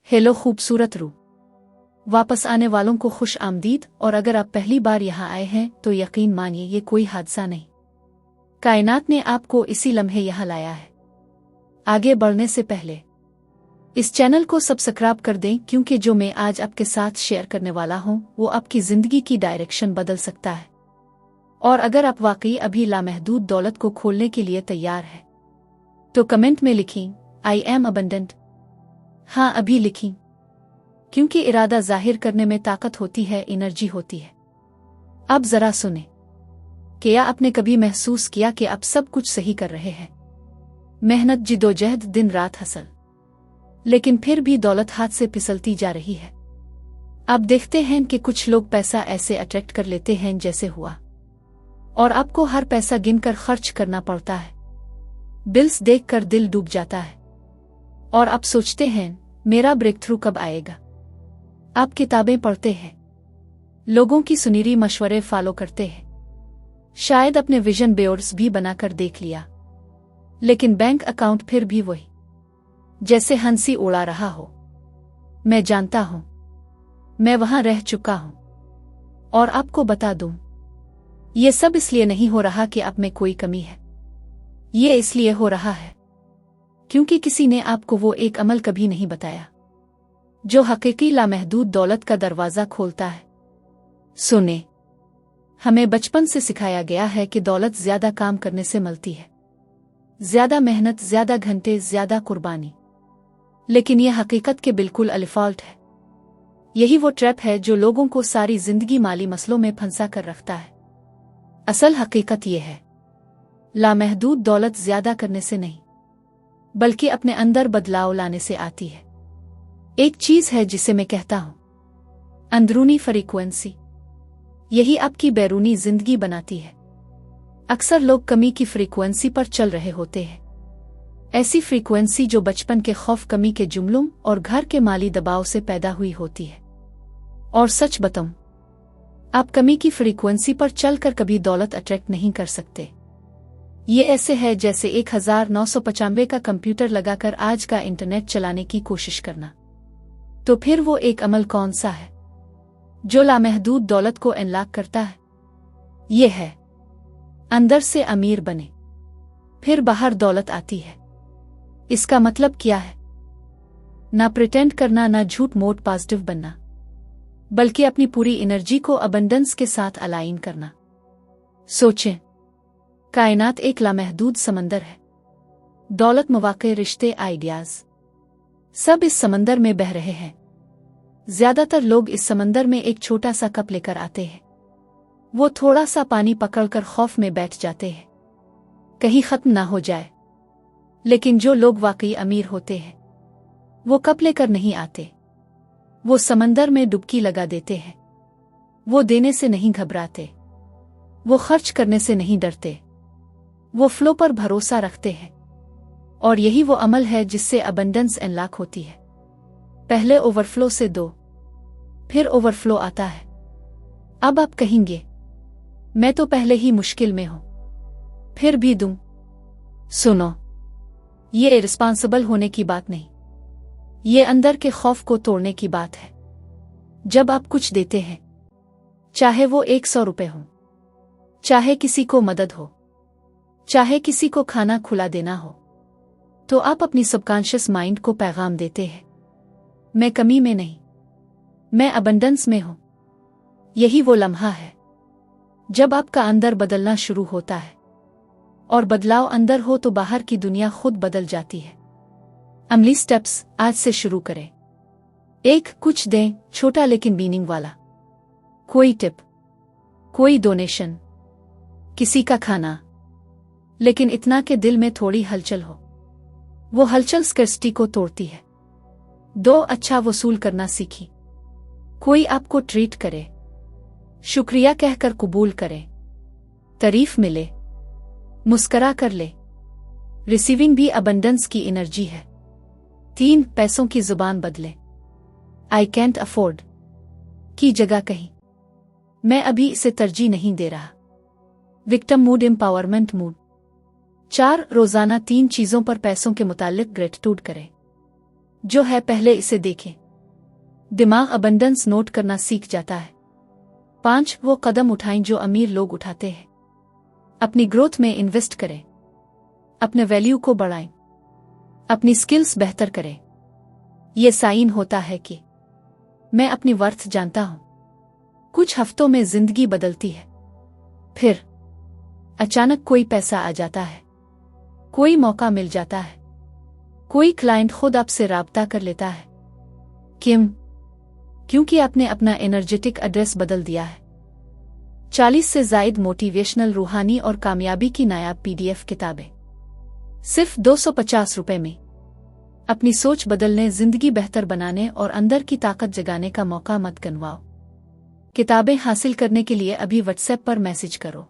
Hello खूबसूरत रूह, वापस आने वालों को खुश आमदीद। और अगर आप पहली बार यहाँ आए हैं तो यकीन मानिए ये कोई हादसा नहीं, कायनात ने आपको इसी लम्हे यहाँ लाया है। आगे बढ़ने से पहले इस चैनल को सब्सक्राइब कर दें, क्योंकि जो मैं आज आपके साथ शेयर करने वाला हूँ वो आपकी ज़िंदगी की डायरेक्शन बदल सकता है। और अगर आप वाकई अभी लामहदूद दौलत को खोलने के लिए तैयार हैं तो कमेंट में लिखें आई एम अबंडेंट। हाँ, अभी लिखें, क्योंकि इरादा जाहिर करने में ताकत होती है, एनर्जी होती है। अब जरा सुने, क्या आपने कभी महसूस किया कि आप सब कुछ सही कर रहे हैं, मेहनत जिदोजहद दिन रात हसल, लेकिन फिर भी दौलत हाथ से फिसलती जा रही है। अब देखते हैं कि कुछ लोग पैसा ऐसे अट्रैक्ट कर लेते हैं जैसे हुआ, और आपको हर पैसा गिनकर खर्च करना पड़ता है। बिल्स देखकर दिल डूब जाता है और आप सोचते हैं मेरा ब्रेक थ्रू कब आएगा। आप किताबें पढ़ते हैं, लोगों की सुनीरी मशवरे फॉलो करते हैं, शायद अपने विजन बोर्ड्स भी बनाकर देख लिया, लेकिन बैंक अकाउंट फिर भी वही, जैसे हंसी उड़ा रहा हो। मैं जानता हूं, मैं वहां रह चुका हूं, और आपको बता दूं, ये सब इसलिए नहीं हो रहा कि आप में कोई कमी है। ये इसलिए हो रहा है क्योंकि किसी ने आपको वो एक अमल कभी नहीं बताया जो हकीकी लामहदूद दौलत का दरवाज़ा खोलता है। सुने, हमें बचपन से सिखाया गया है कि दौलत ज्यादा काम करने से मिलती है, ज्यादा मेहनत, ज्यादा घंटे, ज्यादा कुर्बानी। लेकिन यह हकीकत के बिल्कुल अलिफाल्ट है। यही वो ट्रैप है जो लोगों को सारी जिंदगी माली मसलों में फंसा कर रखता है। असल हकीकत यह है, लामहदूद दौलत ज्यादा करने से नहीं, बल्कि अपने अंदर बदलाव लाने से आती है। एक चीज है जिसे मैं कहता हूं अंदरूनी फ्रीक्वेंसी। यही आपकी बैरूनी जिंदगी बनाती है। अक्सर लोग कमी की फ्रीक्वेंसी पर चल रहे होते हैं, ऐसी फ्रीक्वेंसी जो बचपन के खौफ, कमी के जुमलों और घर के माली दबाव से पैदा हुई होती है। और सच बताऊं, आप कमी की फ्रीक्वेंसी पर चलकर कभी दौलत अट्रैक्ट नहीं कर सकते। ये ऐसे है जैसे 1995 का कंप्यूटर लगाकर आज का इंटरनेट चलाने की कोशिश करना। तो फिर वो एक अमल कौन सा है जो लामहदूद दौलत को अनलॉक करता है? ये है, अंदर से अमीर बने, फिर बाहर दौलत आती है। इसका मतलब क्या है? ना प्रिटेंड करना, ना झूठ मोट पॉजिटिव बनना, बल्कि अपनी पूरी एनर्जी को अबंडेंस के साथ अलाइन करना। सोचें, कायनात एक लामहदूद समंदर है। दौलत, मौके, रिश्ते, आइडियाज, सब इस समंदर में बह रहे हैं। ज्यादातर लोग इस समंदर में एक छोटा सा कप लेकर आते हैं। वो थोड़ा सा पानी पकड़कर खौफ में बैठ जाते हैं कहीं खत्म ना हो जाए। लेकिन जो लोग वाकई अमीर होते हैं वो कप लेकर नहीं आते, वो समंदर में डुबकी लगा देते हैं। वो देने से नहीं घबराते, वो खर्च करने से नहीं डरते, वो फ्लो पर भरोसा रखते हैं। और यही वो अमल है जिससे अबंडेंस अनलॉक होती है। पहले ओवरफ्लो से दो, फिर ओवरफ्लो आता है। अब आप कहेंगे मैं तो पहले ही मुश्किल में हूं, फिर भी दूं। सुनो, ये इररिस्पॉन्सिबल होने की बात नहीं, ये अंदर के खौफ को तोड़ने की बात है। जब आप कुछ देते हैं, चाहे वो 100 रुपए हो, चाहे किसी को मदद हो, चाहे किसी को खाना खुला देना हो, तो आप अपनी सबकॉन्शियस माइंड को पैगाम देते हैं मैं कमी में नहीं, मैं अबंडेंस में हूं। यही वो लम्हा है जब आपका अंदर बदलना शुरू होता है, और बदलाव अंदर हो तो बाहर की दुनिया खुद बदल जाती है। अमली स्टेप्स आज से शुरू करें। 1, कुछ दें, छोटा लेकिन मीनिंग वाला। कोई टिप, कोई डोनेशन, किसी का खाना, लेकिन इतना कि दिल में थोड़ी हलचल हो। वो हलचल स्कर्सिटी को तोड़ती है। 2, अच्छा वसूल करना सीखी। कोई आपको ट्रीट करे, शुक्रिया कहकर कबूल करे, तारीफ मिले, मुस्करा कर ले। रिसीविंग भी अबंडेंस की एनर्जी है। 3, पैसों की जुबान बदले। आई कैंट अफोर्ड की जगह कहीं मैं अभी इसे तरजीह नहीं दे रहा। Victim mood, empowerment mood. 4, रोजाना 3 चीजों पर पैसों के मुतालिक ग्रेटिट्यूड करें। जो है पहले इसे देखें। दिमाग अबंडेंस नोट करना सीख जाता है। 5 वो कदम उठाएं जो अमीर लोग उठाते हैं। अपनी ग्रोथ में इन्वेस्ट करें। अपने वैल्यू को बढ़ाएं। अपनी स्किल्स बेहतर करें। यह साइन होता है कि मैं अपनी वर्थ जानता हूं। कुछ हफ्तों में जिंदगी बदलती है। फिर अचानक कोई पैसा आ जाता है, कोई मौका मिल जाता है, कोई क्लाइंट खुद आपसे राब्ता कर लेता है। क्योंकि आपने अपना एनर्जेटिक एड्रेस बदल दिया है। 40 से ज़ायद मोटिवेशनल, रूहानी और कामयाबी की नायाब PDF किताबें सिर्फ 250 रुपए में। अपनी सोच बदलने, जिंदगी बेहतर बनाने और अंदर की ताकत जगाने का मौका मत गंवाओ। किताबें हासिल करने के लिए अभी व्हाट्सएप पर मैसेज करो।